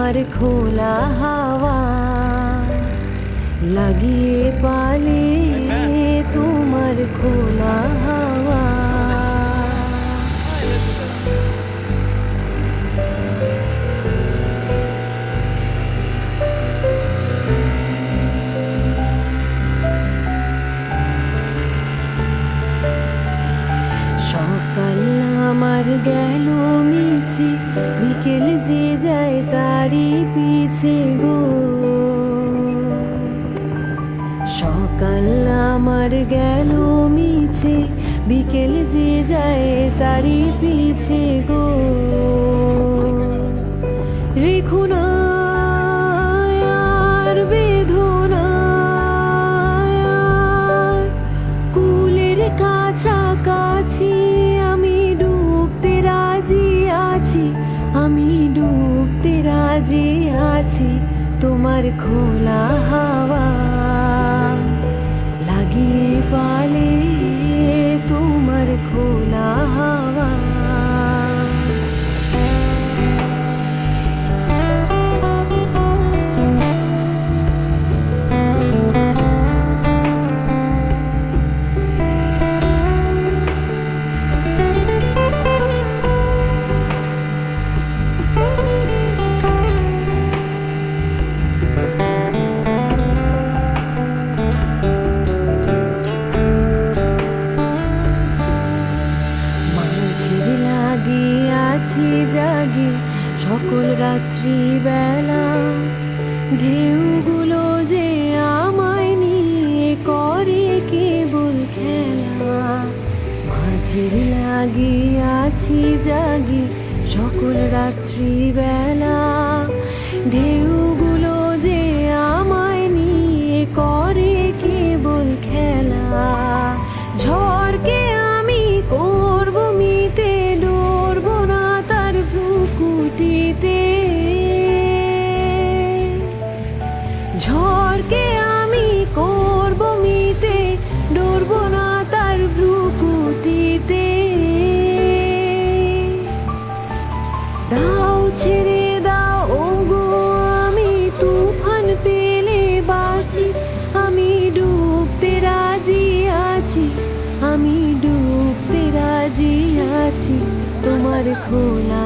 তোমার খোলা হাওয়া লাগিয়ে পালে তোমার খোলা হাওয়া। সকাল আমার গেল মিছে, বিকেল যে যায় তারই পিছে গো। সকাল আমার গেল মিছে, বিকেল যে যায় তারই পিছে গো। রেখো না আর বেদনা, কুলের কাছাকাছি আমি ডুবতে রাজি আছি, আমি ডুবতে রাজি আছি। তোমার খোলা হাওয়া লাগিয়ে পালে তোমার খোলা হাওয়া। আছি জাগি সকল রাত্রি বেলা, ঢেউগুলো যে আমায় নিয়ে করে কেবল খেলা। মাঝের লাগি আছি জাগি সকল রাত্রি বেলা, ঢেউগুলো যে আমায় নিয়ে করে কেবল খেলা। ঝড়কে আমি করব মিতে, ডরব না তার ভ্রুকুটিতে। ঝড়কে আমি করব মিতে, ডরব না তার ভ্রুকুটিতে। দাও ছেড়ে দাও ওগো আমি তুফান পেলে বাঁচি, আমি ডুবতে রাজি আছি, আমি ডুবতে রাজি আছি। তোমার খোলা